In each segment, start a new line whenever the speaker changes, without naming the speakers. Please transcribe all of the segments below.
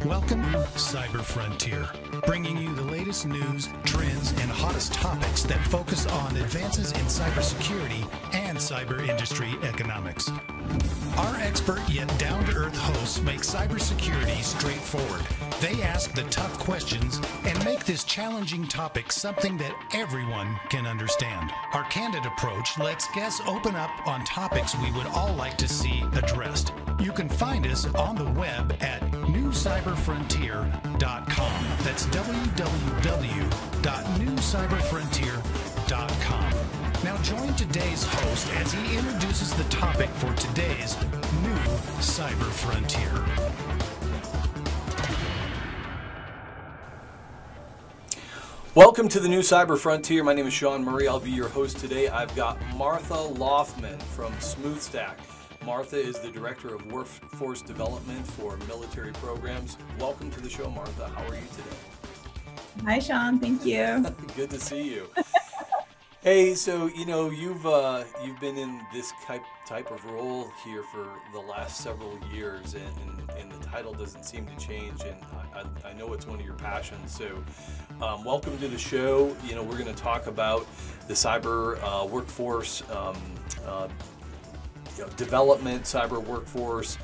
Welcome to Cyber Frontier, bringing you the latest news, trends, and hottest topics that focus on advances in cybersecurity and cyber industry economics. Our expert yet down-to-earth hosts make cybersecurity straightforward. They ask the tough questions and make this challenging topic something that everyone can understand. Our candid approach lets guests open up on topics we would all like to see addressed. You can find us on the web at newcyberfrontier.com. That's www.newcyberfrontier.com. Now join today's host as he introduces the topic for today's New Cyber Frontier.
Welcome to the New Cyber Frontier. My name is Shawn Murray. I'll be your host today. I've got Martha Laughman from Smoothstack. Martha is the Director of Workforce Development for Military Programs. Welcome to the show, Martha. How are you today?
Hi, Shawn. Thank you.
Good to see you. Hey, so you've been in this type of role here for the last several years, and the title doesn't seem to change. And I know it's one of your passions. So, welcome to the show. We're going to talk about the cyber workforce. Development, cyber workforce,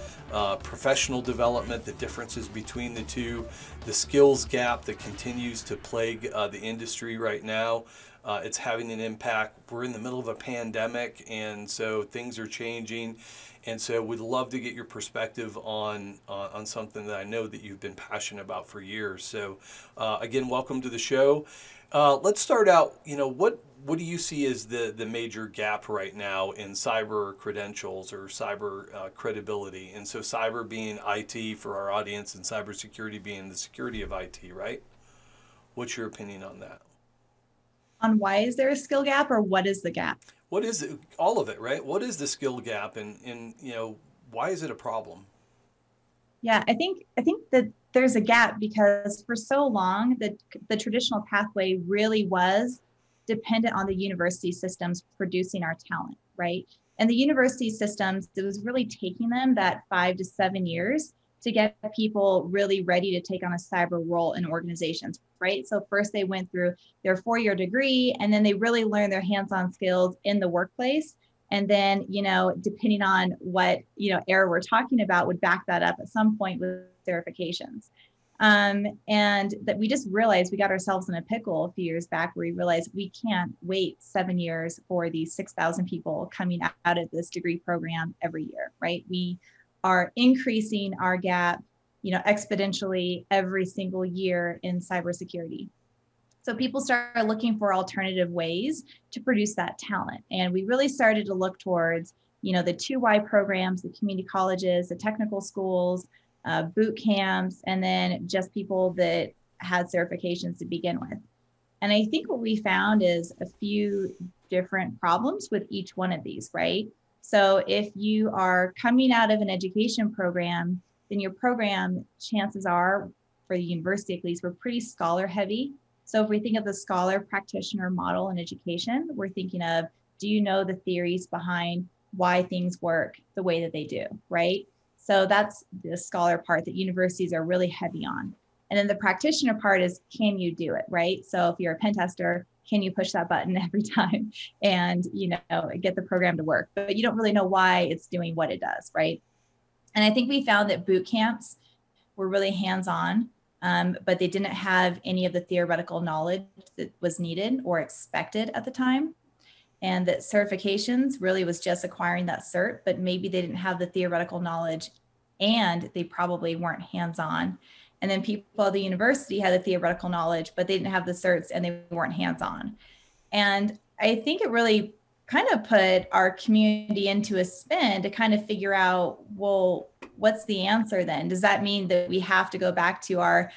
professional development, the differences between the two, the skills gap that continues to plague the industry right now. It's having an impact. We're in the middle of a pandemic, and so things are changing. And so we'd love to get your perspective on something that I know that you've been passionate about for years. So again, welcome to the show. Let's start out, what do you see as the major gap right now in cyber credentials or cyber credibility? And so cyber being IT for our audience and cybersecurity being the security of IT, right? What's your opinion on that?
On why is there a skill gap, or what is the gap?
What is it? All of it, right? What is the skill gap, and why is it a problem?
Yeah, I think that there's a gap because for so long the traditional pathway really was dependent on the university systems producing our talent, right? And the university systems, it was really taking them that 5 to 7 years to get people really ready to take on a cyber role in organizations, right? So first they went through their 4-year degree, and then they really learned their hands-on skills in the workplace. And then, depending on what, era we're talking about, would back that up at some point with certifications. And that we just realized we got ourselves in a pickle a few years back where we realized we can't wait 7 years for these 6,000 people coming out of this degree program every year, right? We are increasing our gap, exponentially every single year in cybersecurity. So people started looking for alternative ways to produce that talent. And we really started to look towards, the 2Y programs, the community colleges, the technical schools, boot camps, and then just people that had certifications to begin with. And I think what we found is a few different problems with each one of these, right? So if you are coming out of an education program, then your program, chances are, for the university at least, we're pretty scholar heavy. So if we think of the scholar practitioner model in education, we're thinking of, do you know the theories behind why things work the way that they do, right? So that's the scholar part that universities are really heavy on. And then the practitioner part is, can you do it, right? So if you're a pen tester, can you push that button every time and, get the program to work? But you don't really know why it's doing what it does, right? And I think we found that boot camps were really hands-on, but they didn't have any of the theoretical knowledge that was needed or expected at the time. And that certifications really was just acquiring that cert, but maybe they didn't have the theoretical knowledge and they probably weren't hands-on. And then people at the university had the theoretical knowledge, but they didn't have the certs and they weren't hands-on. And I think it really kind of put our community into a spin to kind of figure out, well, what's the answer then? Does that mean that we have to go back to our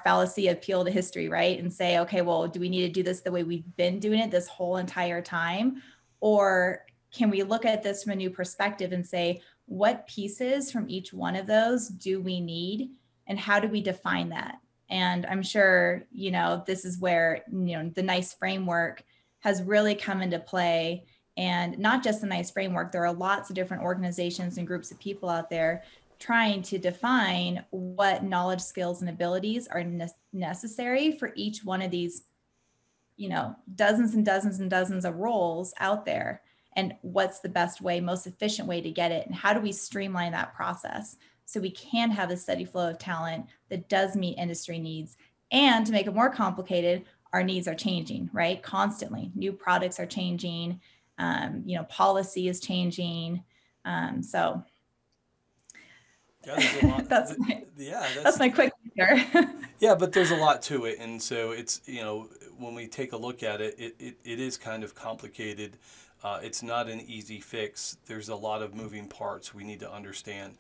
fallacy of appeal to history, right? And say, okay, well, do we need to do this the way we've been doing it this whole entire time? Or can we look at this from a new perspective and say, what pieces from each one of those do we need? And how do we define that? And I'm sure, this is where, the NICE framework has really come into play. And not just the NICE framework, there are lots of different organizations and groups of people out there trying to define what knowledge, skills, and abilities are necessary for each one of these, dozens and dozens and dozens of roles out there, and what's the best way, most efficient way to get it, and how do we streamline that process so we can have a steady flow of talent that does meet industry needs. And to make it more complicated, our needs are changing, right? Constantly. New products are changing, policy is changing. So
yeah, there's a lot.
That's my quick answer.
Yeah, but there's a lot to it. And so it's, when we take a look at it, it is kind of complicated. It's not an easy fix. There's a lot of moving parts we need to understand.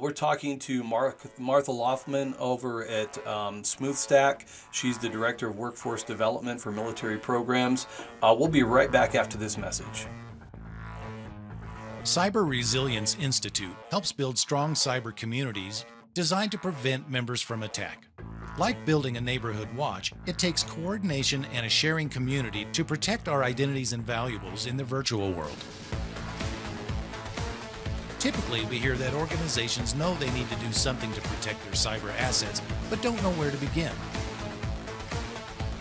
We're talking to Martha Laughman over at Smoothstack. She's the Director of Workforce Development for Military Programs. We'll be right back after this message.
Cyber Resilience Institute helps build strong cyber communities designed to prevent members from attack. Like building a neighborhood watch, it takes coordination and a sharing community to protect our identities and valuables in the virtual world. Typically, we hear that organizations know they need to do something to protect their cyber assets, but don't know where to begin.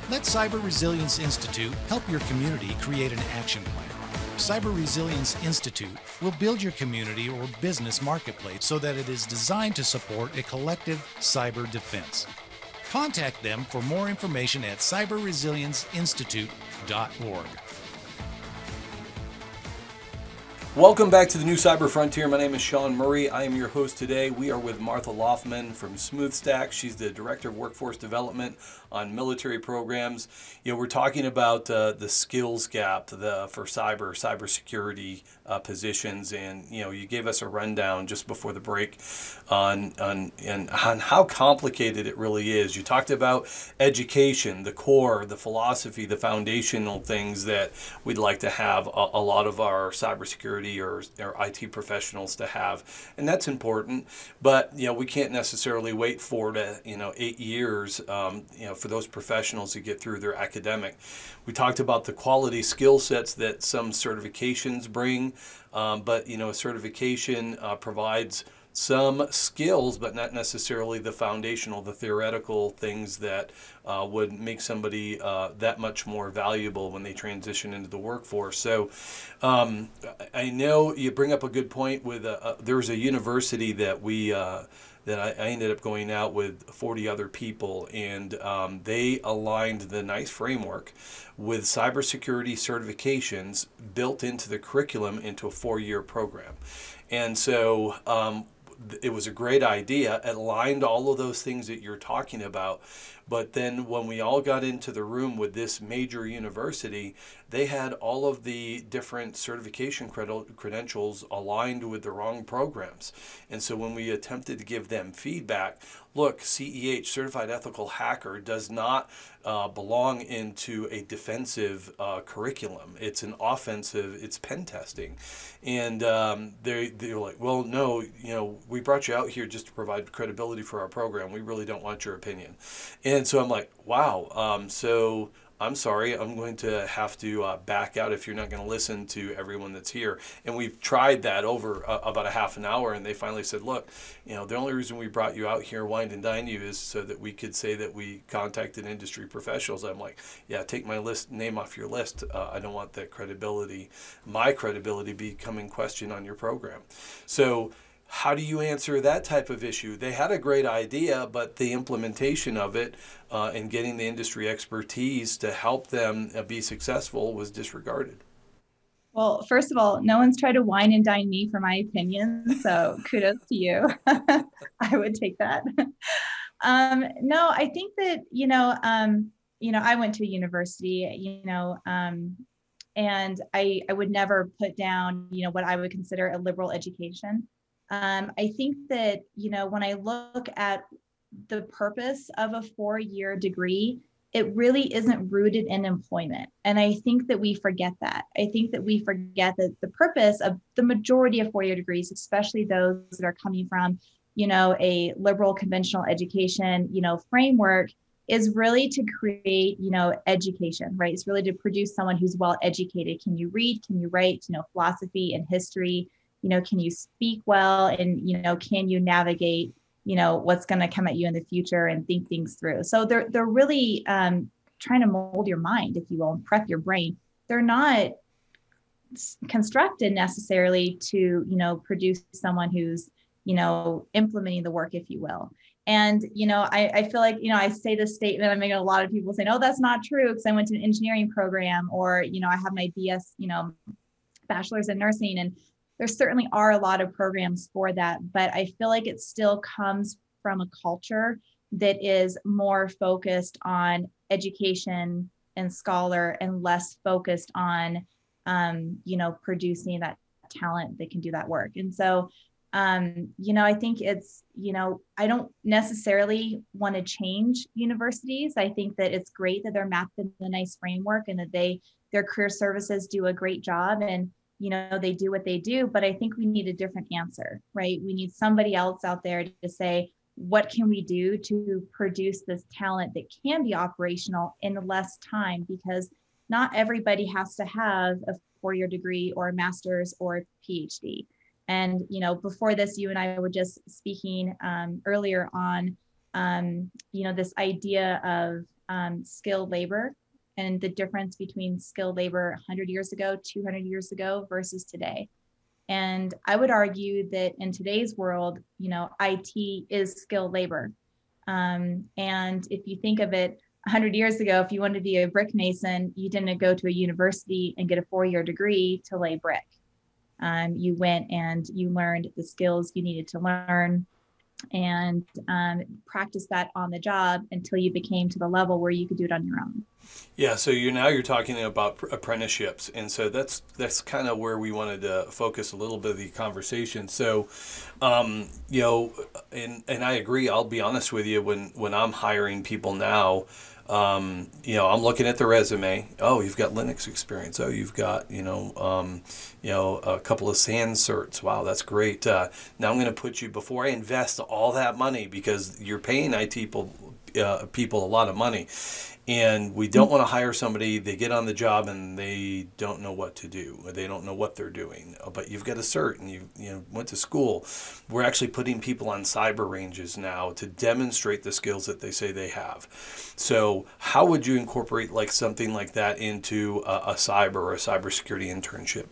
Let Cyber Resilience Institute help your community create an action plan. Cyber Resilience Institute will build your community or business marketplace so that it is designed to support a collective cyber defense. Contact them for more information at cyberresilienceinstitute.org.
Welcome back to the New Cyber Frontier. My name is Shawn Murray. I am your host today. We are with Martha Laughman from Smoothstack. She's the Director of Workforce Development on military programs. We're talking about the skills gap for cybersecurity positions, and you gave us a rundown just before the break on how complicated it really is. You talked about education, the core, the philosophy, the foundational things that we'd like to have a lot of our cybersecurity or IT professionals to have, and that's important. But we can't necessarily wait 4 to 8 years for those professionals to get through their academic. We talked about the quality skill sets that some certifications bring, but a certification provides some skills, but not necessarily the foundational, the theoretical things that would make somebody that much more valuable when they transition into the workforce. So I know you bring up a good point with there was a university that that I ended up going out with 40 other people, and they aligned the NICE framework with cybersecurity certifications built into the curriculum into a 4-year program. And so it was a great idea. It aligned all of those things that you're talking about. But then when we all got into the room with this major university, they had all of the different certification credentials aligned with the wrong programs. And so when we attempted to give them feedback, look, CEH, Certified Ethical Hacker, does not belong into a defensive curriculum. It's an offensive, it's pen testing. And they're like, well, no, we brought you out here just to provide credibility for our program. We really don't want your opinion. And so I'm like, wow, so I'm sorry, I'm going to have to back out if you're not going to listen to everyone that's here. And we've tried that over about a half an hour, and they finally said, look, the only reason we brought you out here, wined and dine you, is so that we could say that we contacted industry professionals. I'm like, yeah, take my name off your list. I don't want that credibility, my credibility, becoming questioned on your program. So how do you answer that type of issue? They had a great idea, but the implementation of it and getting the industry expertise to help them be successful was disregarded.
Well, first of all, no one's tried to wine and dine me for my opinion, so kudos to you. I would take that. No, I think that, I went to university, and I would never put down, what I would consider a liberal education. I think that, when I look at the purpose of a 4-year degree, it really isn't rooted in employment. And I think that we forget that. I think that we forget that the purpose of the majority of 4-year degrees, especially those that are coming from, a liberal conventional education, framework, is really to create, education, right? It's really to produce someone who's well educated. Can you read? Can you write? Philosophy and history, can you speak well, and, can you navigate, what's going to come at you in the future and think things through. So they're really trying to mold your mind, if you will, and prep your brain. They're not constructed necessarily to, produce someone who's, implementing the work, if you will. And, I feel like, I say this statement, I'm making a lot of people saying, oh, that's not true, because I went to an engineering program, or, I have my BS, bachelor's in nursing. And there certainly are a lot of programs for that, but I feel like it still comes from a culture that is more focused on education and scholar, and less focused on, producing that talent that can do that work. And so, I think it's, I don't necessarily want to change universities. I think that it's great that they're mapped in a nice framework, and that their career services do a great job, and, they do what they do. But I think we need a different answer, right? We need somebody else out there to say, what can we do to produce this talent that can be operational in less time? Because not everybody has to have a 4-year degree or a master's or a PhD. And, before this, you and I were just speaking earlier on, this idea of skilled labor, and the difference between skilled labor 100 years ago, 200 years ago versus today. And I would argue that in today's world, IT is skilled labor. And if you think of it, 100 years ago, if you wanted to be a brick mason, you didn't go to a university and get a 4-year degree to lay brick. You went and you learned the skills you needed to learn, and practice that on the job until you became to the level where you could do it on your own.
Yeah, so you're talking about apprenticeships, and so that's kind of where we wanted to focus a little bit of the conversation. So, and I agree. I'll be honest with you, when I'm hiring people now, I'm looking at the resume. Oh, you've got Linux experience. Oh, you've got a couple of SAN certs. Wow, that's great. Now I'm going to put you, before I invest all that money, because you're paying IT people a lot of money. And we don't want to hire somebody, they get on the job and they don't know what to do, or they don't know what they're doing. But you've got a cert and you went to school. We're actually putting people on cyber ranges now to demonstrate the skills that they say they have. So how would you incorporate something like that into a cyber or a cybersecurity internship?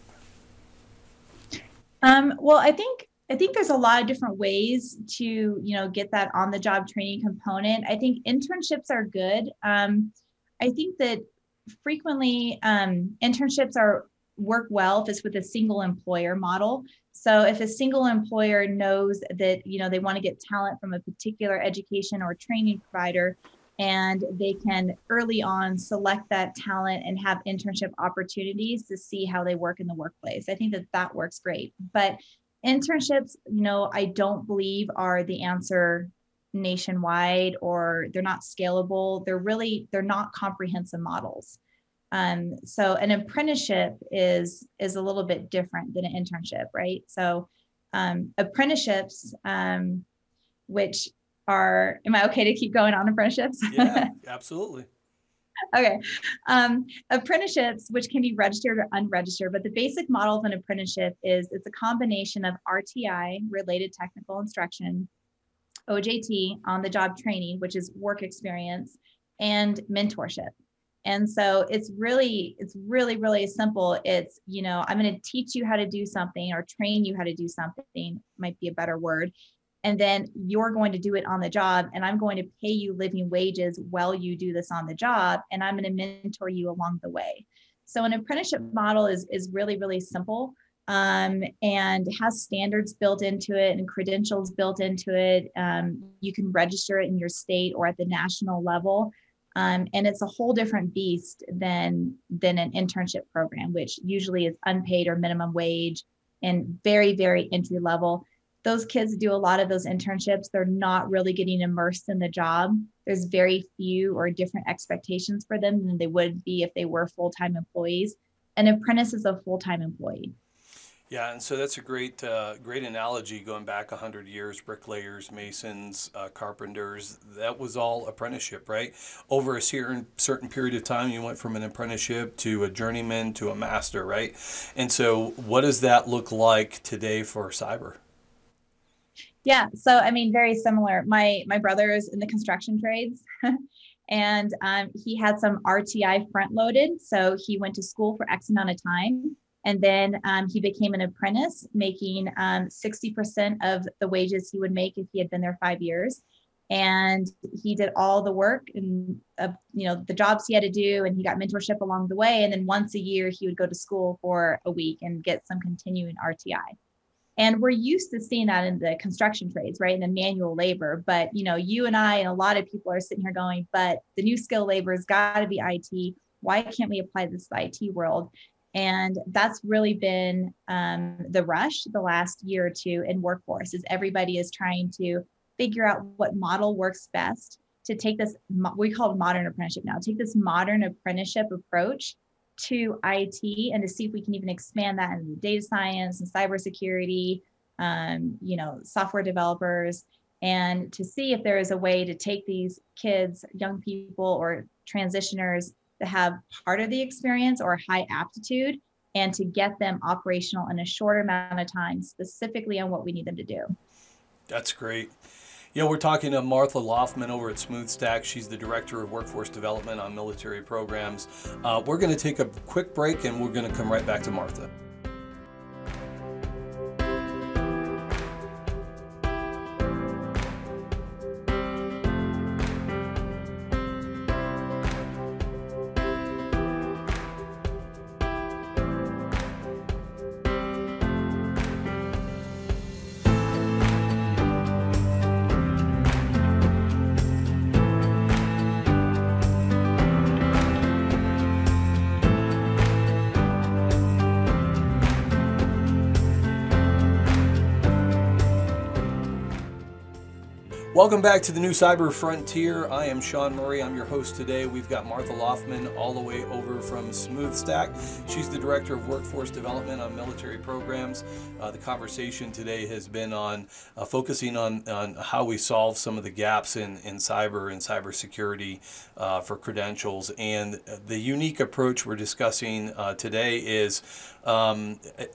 Well, I think there's a lot of different ways to, get that on the job training component. I think internships are good. I think that frequently internships work well if it's with a single employer model. So if a single employer knows that, they want to get talent from a particular education or training provider, and they can early on select that talent and have internship opportunities to see how they work in the workplace. I think that works great. But internships, I don't believe are the answer nationwide, or they're not scalable. They're not comprehensive models. So an apprenticeship is a little bit different than an internship, right? So apprenticeships, which are, am I okay to keep going on apprenticeships?
Yeah, absolutely.
Okay. Apprenticeships, which can be registered or unregistered, but the basic model of an apprenticeship is it's a combination of RTI, related technical instruction, OJT, on the job training, which is work experience, and mentorship. And so it's really, really simple. It's, I'm going to teach you how to do something, or train you how to do something, might be a better word. And then you're going to do it on the job, and I'm going to pay you living wages while you do this on the job, and I'm going to mentor you along the way. So an apprenticeship model is really, really simple, and has standards built into it and credentials built into it. You can register it in your state or at the national level. And it's a whole different beast than an internship program, which usually is unpaid or minimum wage and very, very entry level. Those kids do a lot of those internships. They're not really getting immersed in the job. There's very few or different expectations for them than they would be if they were full-time employees. An apprentice is a full-time employee.
Yeah, and so that's a great analogy going back 100 years. Bricklayers, masons, carpenters, that was all apprenticeship, right? Over a certain period of time, you went from an apprenticeship to a journeyman to a master, right? And so what does that look like today for cyber?
Yeah, so I mean, very similar. My brother is in the construction trades, and he had some RTI front loaded. So he went to school for X amount of time, and then he became an apprentice, making 60% of the wages he would make if he had been there 5 years. And he did all the work and the jobs he had to do, and he got mentorship along the way. And then once a year, he would go to school for a week and get some continuing RTI. And we're used to seeing that in the construction trades, right? In the manual labor. But, you and I and a lot of people are sitting here going, but the new skill labor has got to be IT. Why can't we apply this to the IT world? And that's really been the rush the last year or two in workforce, is everybody is trying to figure out what model works best to take this, we call it modern apprenticeship now, take this modern apprenticeship approach to IT and to see if we can even expand that into data science and cybersecurity, software developers, and to see if there is a way to take these kids, young people, or transitioners that have part of the experience or high aptitude, and to get them operational in a shorter amount of time, specifically on what we need them to do.
That's great. We're talking to Martha Laughman over at Smoothstack. She's the Director of Workforce Development on Military Programs. We're going to take a quick break, and we're going to come right back to Martha. Welcome back to the New Cyber Frontier. I am Shawn Murray. I'm your host today. We've got Martha Laughman all the way over from Smoothstack. She's the Director of Workforce Development on Military Programs. The conversation today has been on focusing on how we solve some of the gaps in cyber and cybersecurity for credentials. And the unique approach we're discussing today is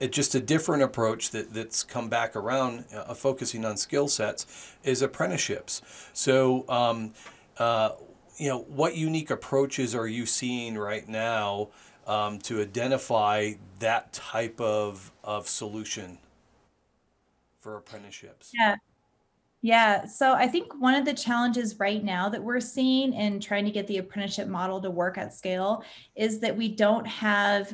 just a different approach that's come back around, focusing on skill sets, is apprenticeships. So, what unique approaches are you seeing right now to identify that type of solution for apprenticeships?
Yeah. So I think one of the challenges right now that we're seeing in trying to get the apprenticeship model to work at scale is that we don't have,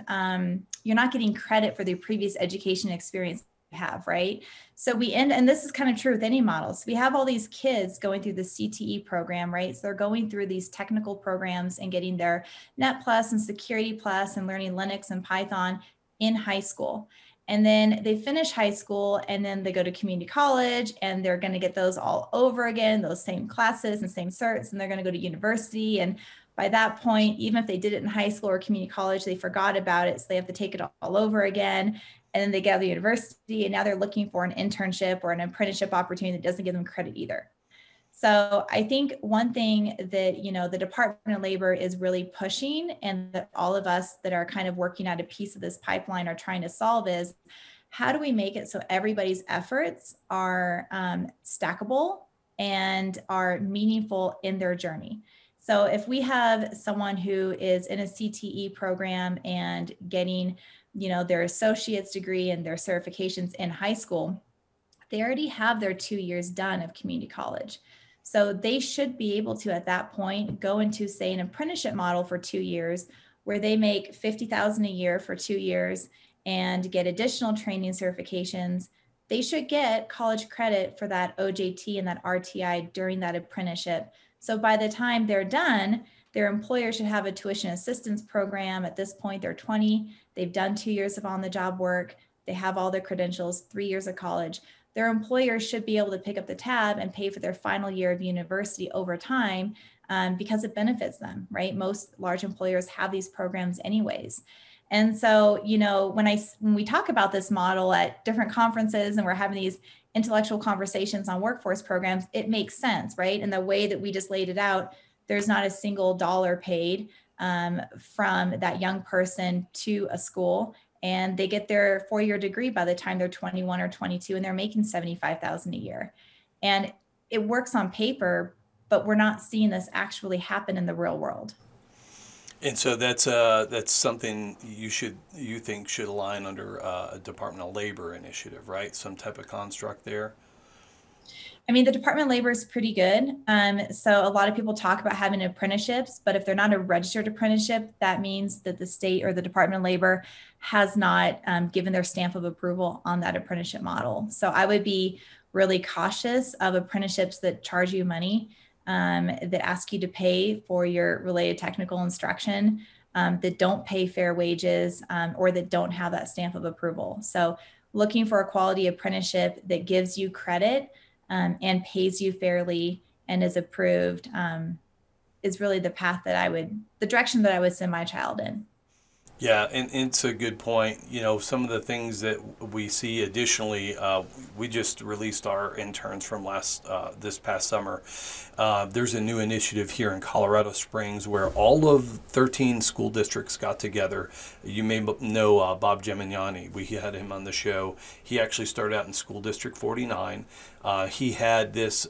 you're not getting credit for the previous education experience you have, right? So and this is kind of true with any models. We have all these kids going through the CTE program, right? So they're going through these technical programs and getting their Net Plus and Security Plus and learning Linux and Python in high school. And then they finish high school and then they go to community college and they're going to get those all over again, those same classes and same certs, and they're going to go to university. And by that point, even if they did it in high school or community college, they forgot about it. So they have to take it all over again. And then they get out of the university and now they're looking for an internship or an apprenticeship opportunity that doesn't give them credit either. So I think one thing that, the Department of Labor is really pushing, and that all of us that are kind of working at a piece of this pipeline are trying to solve, is how do we make it so everybody's efforts are stackable and are meaningful in their journey? So if we have someone who is in a CTE program and getting, their associate's degree and their certifications in high school, they already have their 2 years done of community college. So they should be able to, at that point, go into, say, an apprenticeship model for 2 years, where they make $50,000 a year for 2 years and get additional training certifications. They should get college credit for that OJT and that RTI during that apprenticeship. So by the time they're done, their employer should have a tuition assistance program. At this point, they're 20. They've done 2 years of on-the-job work. They have all their credentials, 3 years of college. Their employer should be able to pick up the tab and pay for their final year of university over time because it benefits them, right? Most large employers have these programs anyways. And so, when we talk about this model at different conferences and we're having these intellectual conversations on workforce programs, it makes sense, right? And the way that we just laid it out, there's not a single dollar paid from that young person to a school, and they get their 4-year degree by the time they're 21 or 22, and they're making $75,000 a year. And it works on paper, but we're not seeing this actually happen in the real world.
And so that's something you think should align under a Department of Labor initiative, right? Some type of construct there.
I mean, the Department of Labor is pretty good. So a lot of people talk about having apprenticeships, but if they're not a registered apprenticeship, that means that the state or the Department of Labor has not given their stamp of approval on that apprenticeship model. So I would be really cautious of apprenticeships that charge you money, that ask you to pay for your related technical instruction, that don't pay fair wages, or that don't have that stamp of approval. So looking for a quality apprenticeship that gives you credit and pays you fairly and is approved is really the direction that I would send my child in.
Yeah, and it's a good point. Some of the things that we see additionally, we just released our interns from this past summer. There's a new initiative here in Colorado Springs where all of 13 school districts got together. You may know Bob Gemignani. We had him on the show. He actually started out in School District 49. He had this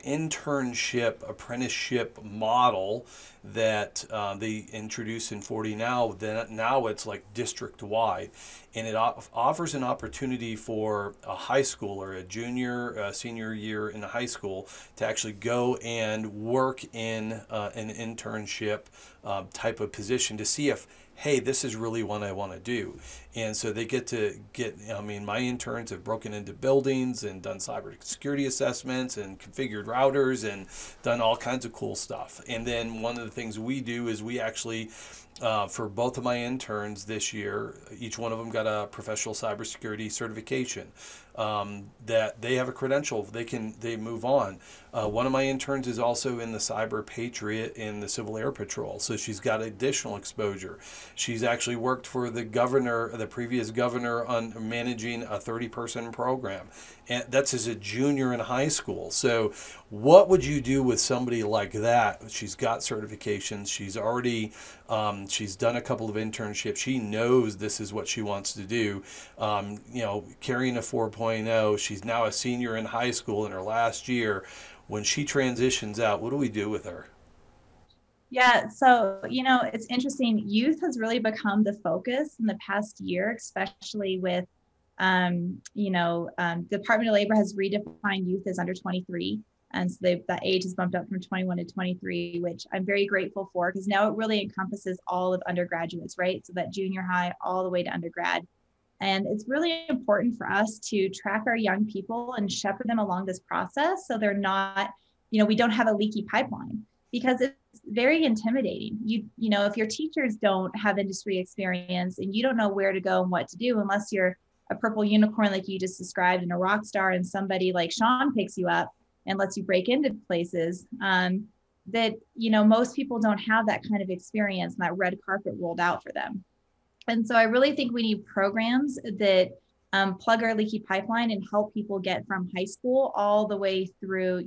internship, apprenticeship model that they introduced in 40 now. Now it's like district wide, and it offers an opportunity for a high schooler, a senior year in high school, to actually go and work in an internship type of position to see if, hey, this is really what I want to do. And so they my interns have broken into buildings and done cybersecurity assessments and configured routers and done all kinds of cool stuff. And then one of the things we do is we actually, for both of my interns this year, each one of them got a professional cybersecurity certification. That they have a credential, they move on. One of my interns is also in the Cyber Patriot in the Civil Air Patrol, so she's got additional exposure. She's actually worked for the previous governor, on managing a 30-person program, and that's as a junior in high school. So what would you do with somebody like that? She's got certifications. She's already she's done a couple of internships. She knows this is what she wants to do. Carrying a 4.0, she's now a senior in high school in her last year. When she transitions out, what do we do with her?
Yeah, so, it's interesting. Youth has really become the focus in the past year, especially with, the Department of Labor has redefined youth as under 23. And so that age has bumped up from 21 to 23, which I'm very grateful for, because now it really encompasses all of undergraduates, right? So that junior high all the way to undergrad. And it's really important for us to track our young people and shepherd them along this process, so they're not, we don't have a leaky pipeline, because it's very intimidating. If your teachers don't have industry experience and you don't know where to go and what to do, unless you're a purple unicorn like you just described and a rock star, and somebody like Shawn picks you up and lets you break into places, that most people don't have that kind of experience and that red carpet rolled out for them. And so I really think we need programs that plug our leaky pipeline and help people get from high school all the way through,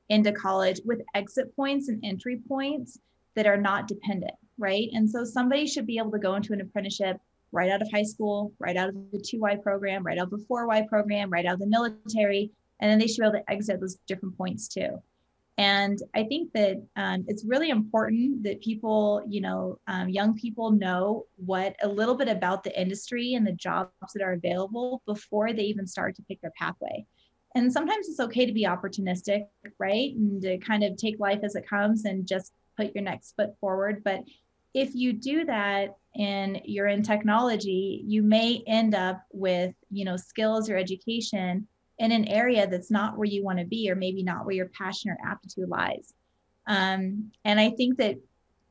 into college, with exit points and entry points that are not dependent, right? And so somebody should be able to go into an apprenticeship right out of high school, right out of the 2Y program, right out of the 4Y program, right out of the military, and then they should be able to exit those different points too. And I think that it's really important that people, young people know a little bit about the industry and the jobs that are available before they even start to pick their pathway. And sometimes it's okay to be opportunistic, right? And to kind of take life as it comes and just put your next foot forward. But if you do that and you're in technology, you may end up with, skills or education in an area that's not where you want to be, or maybe not where your passion or aptitude lies. And I think that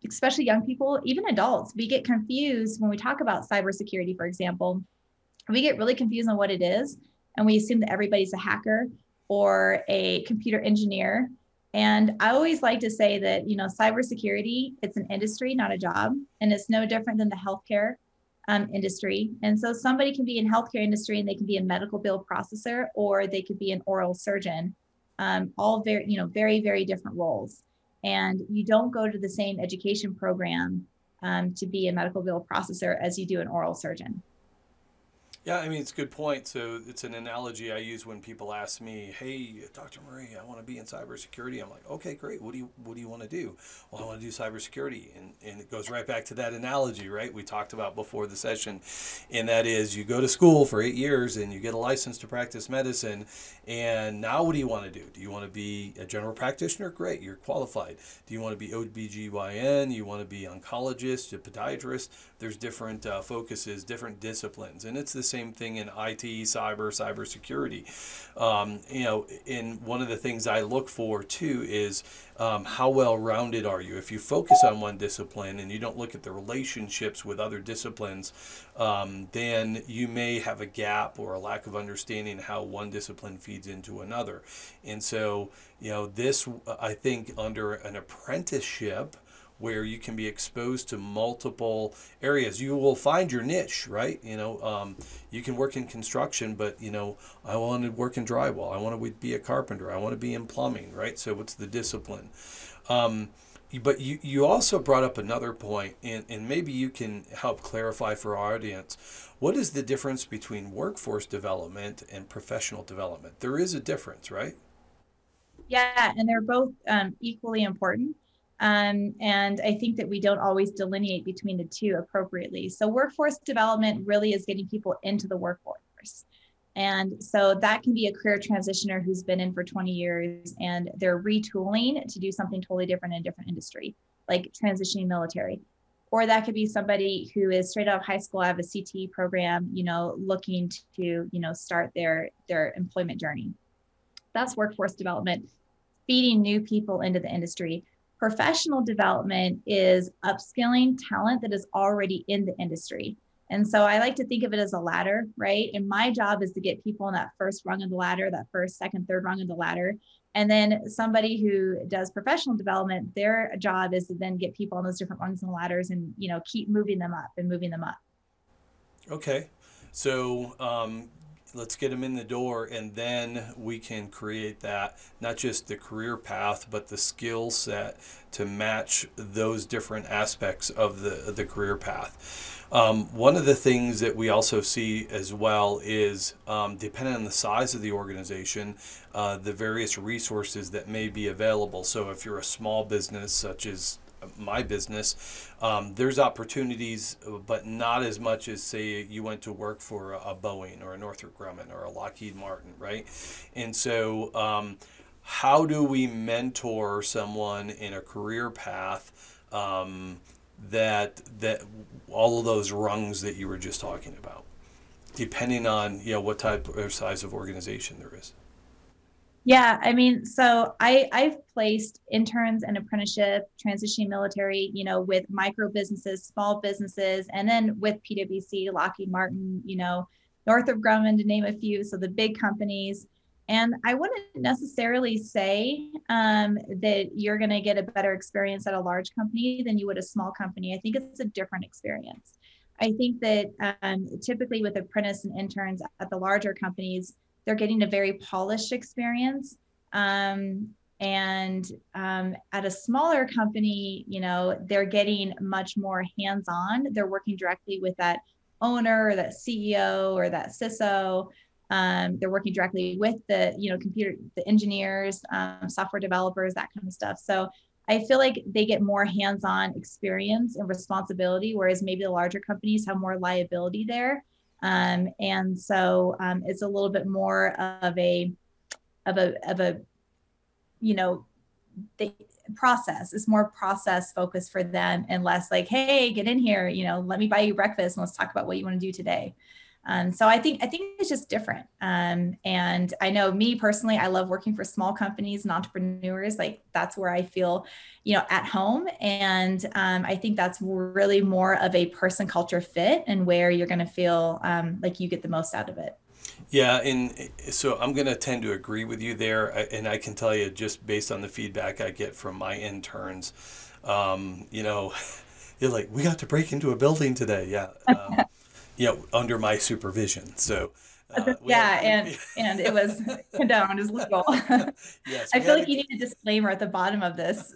especially young people, even adults, we get confused when we talk about cybersecurity, for example. We get really confused on what it is, and we assume that everybody's a hacker or a computer engineer. And I always like to say that, cybersecurity, it's an industry, not a job. And it's no different than the healthcare industry. And so somebody can be in healthcare industry and they can be a medical bill processor, or they could be an oral surgeon, all very, very, very different roles. And you don't go to the same education program to be a medical bill processor as you do an oral surgeon.
Yeah, I mean, it's a good point. So it's an analogy I use when people ask me, "Hey, Dr. Murray, I want to be in cybersecurity." I'm like, "Okay, great. What do you want to do?" "Well, I want to do cybersecurity," and it goes right back to that analogy, right? We talked about before the session, and that is, you go to school for 8 years and you get a license to practice medicine, and now what do you want to do? Do you want to be a general practitioner? Great, you're qualified. Do you want to be OBGYN? You want to be oncologist, a podiatrist? There's different focuses, different disciplines, and it's the same thing in IT, cybersecurity. And one of the things I look for too is how well-rounded are you? If you focus on one discipline and you don't look at the relationships with other disciplines, then you may have a gap or a lack of understanding how one discipline feeds into another. And so, this, I think, under an apprenticeship, where you can be exposed to multiple areas, you will find your niche, right? You can work in construction, but I want to work in drywall. I want to be a carpenter. I want to be in plumbing, right? So what's the discipline? But you also brought up another point, and maybe you can help clarify for our audience. What is the difference between workforce development and professional development? There is a difference, right?
Yeah, and they're both equally important. And I think that we don't always delineate between the two appropriately. So workforce development really is getting people into the workforce. And so that can be a career transitioner who's been in for 20 years and they're retooling to do something totally different in a different industry, like transitioning military. Or that could be somebody who is straight out of high school, have a CTE program, looking to, start their employment journey. That's workforce development, feeding new people into the industry. Professional development is upskilling talent that is already in the industry. And so I like to think of it as a ladder, right? And my job is to get people in that first rung of the ladder, that first, second, third rung of the ladder. And then somebody who does professional development, their job is to then get people on those different rungs and ladders and, keep moving them up and moving them up.
Okay. So, let's get them in the door, and then we can create that, not just the career path, but the skill set to match those different aspects of the career path. One of the things that we also see as well is, depending on the size of the organization, the various resources that may be available. So if you're a small business, such as my business, there's opportunities, but not as much as, say, you went to work for a Boeing or a Northrop Grumman or a Lockheed Martin, right? And so how do we mentor someone in a career path that all of those rungs that you were just talking about, depending on what type or size of organization there is?
Yeah, I mean, so I've placed interns and apprenticeship, transitioning military, with micro businesses, small businesses, and then with PwC, Lockheed Martin, Northrop Grumman, to name a few. So the big companies. And I wouldn't necessarily say that you're going to get a better experience at a large company than you would a small company. I think it's a different experience. I think that typically with apprentice and interns at the larger companies, they're getting a very polished experience. And at a smaller company, they're getting much more hands-on. They're working directly with that owner or that CEO or that CISO. They're working directly with the, the engineers, software developers, that kind of stuff. So I feel like they get more hands-on experience and responsibility, whereas maybe the larger companies have more liability there. And so it's a little bit more of a the process. It's more process focused for them and less like, hey, get in here, let me buy you breakfast and let's talk about what you want to do today. So I think it's just different. And I know me personally, I love working for small companies and entrepreneurs. Like that's where I feel, at home. And I think that's really more of a person culture fit and where you're going to feel like you get the most out of it.
Yeah, and so I'm going to tend to agree with you there, and I can tell you just based on the feedback I get from my interns, you know, you're like, we got to break into a building today, yeah, you know, under my supervision. So.
And it was condoned as legal.
Yes,
I feel like you need a disclaimer at the bottom of this.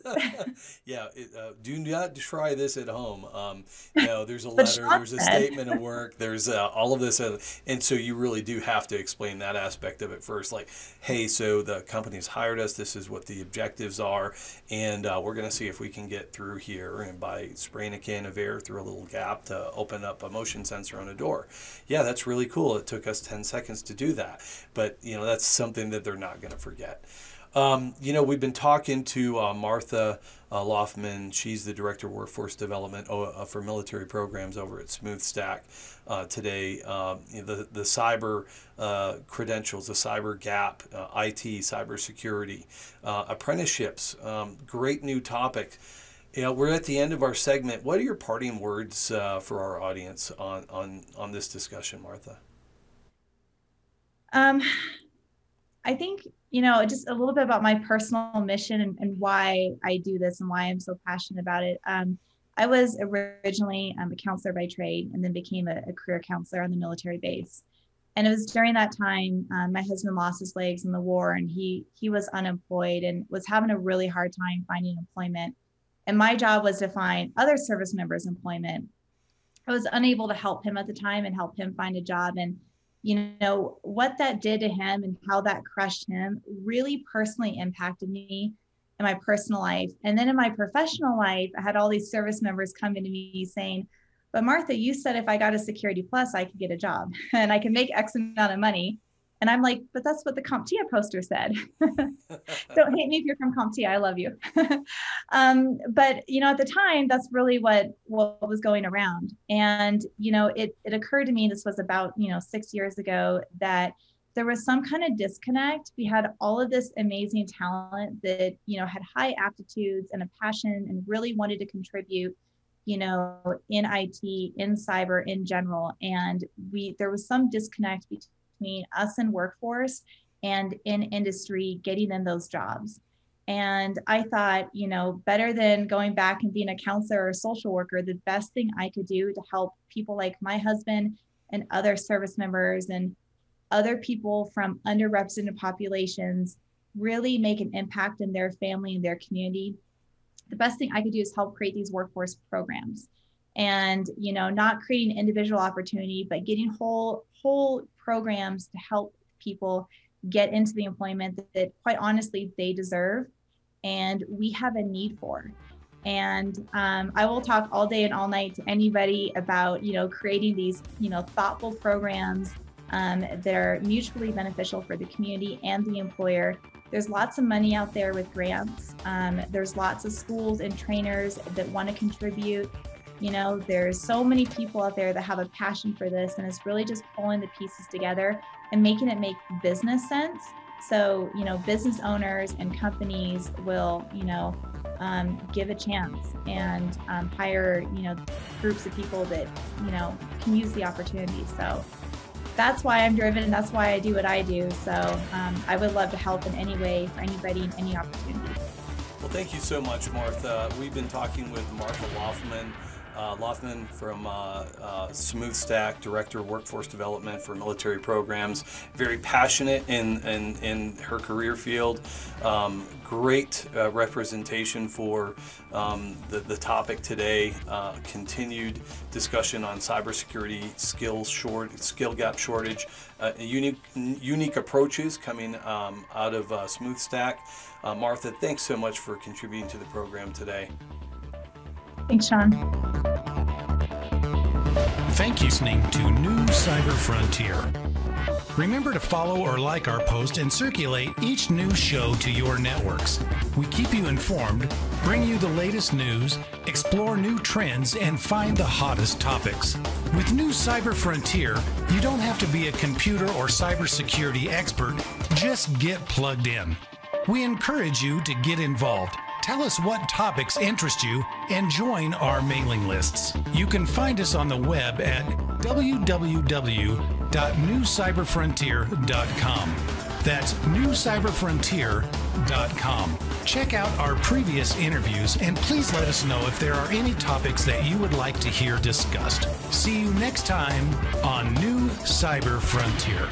Yeah, do not try this at home. You know, there's a letter, there's a statement of work, there's all of this, and so you really do have to explain that aspect of it first. Like, hey, so the company's hired us. This is what the objectives are, and we're going to see if we can get through here, and by spraying a can of air through a little gap to open up a motion sensor on a door. Yeah, that's really cool. It took us 10 seconds to do that, but you know, that's something that they're not going to forget. You know, we've been talking to Martha Laughman. She's the Director of Workforce Development for Military Programs over at Smoothstack today. You know, the cyber credentials, the cyber gap, IT, cybersecurity, apprenticeships, great new topic. You know, we're at the end of our segment. What are your parting words for our audience on this discussion, Martha?
I think, you know, just a little bit about my personal mission and why I do this and why I'm so passionate about it. I was originally a counselor by trade and then became a career counselor on the military base. And it was during that time, my husband lost his legs in the war, and he was unemployed and was having a really hard time finding employment. And my job was to find other service members employment. I was unable to help him at the time and help him find a job. And you know, what that did to him and how that crushed him really personally impacted me in my personal life. And then in my professional life, I had all these service members come into me saying, but Martha, you said if I got a Security Plus, I could get a job and I can make X amount of money. And I'm like, but that's what the CompTIA poster said. Don't hate me if you're from CompTIA, I love you. But, you know, at the time, that's really what was going around. And, you know, it occurred to me, this was about, you know, 6 years ago, that there was some kind of disconnect. We had all of this amazing talent that, you know, had high aptitudes and a passion and really wanted to contribute, you know, in IT, in cyber, in general. And there was some disconnect between us in workforce and in industry, getting them those jobs. And I thought, you know, better than going back and being a counselor or a social worker, the best thing I could do to help people like my husband and other service members and other people from underrepresented populations really make an impact in their family and their community. The best thing I could do is help create these workforce programs. And, you know, not creating individual opportunity, but getting whole programs to help people get into the employment that quite honestly they deserve and we have a need for. And I will talk all day and all night to anybody about, you know, creating these, you know, thoughtful programs that are mutually beneficial for the community and the employer. There's lots of money out there with grants. There's lots of schools and trainers that want to contribute. You know, there's so many people out there that have a passion for this, and it's really just pulling the pieces together and making it make business sense. So, you know, business owners and companies will, you know, give a chance and hire, you know, groups of people that, you know, can use the opportunity. So that's why I'm driven. That's why I do what I do. So I would love to help in any way for anybody in any opportunity.
Well, thank you so much, Martha. We've been talking with Martha Laughman. Laughman from Smoothstack, Director of Workforce Development for Military Programs. Very passionate in her career field. Great representation for the topic today. Continued discussion on cybersecurity skill gap shortage. Unique approaches coming out of Smoothstack. Martha, thanks so much for contributing to the program today.
Thanks, Shawn.
Thank you for listening to New Cyber Frontier. Remember to follow or like our post and circulate each new show to your networks. We keep you informed, bring you the latest news, explore new trends, and find the hottest topics. With New Cyber Frontier, you don't have to be a computer or cybersecurity expert. Just get plugged in. We encourage you to get involved. Tell us what topics interest you and join our mailing lists. You can find us on the web at www.newcyberfrontier.com. That's newcyberfrontier.com. Check out our previous interviews and please let us know if there are any topics that you would like to hear discussed. See you next time on New Cyber Frontier.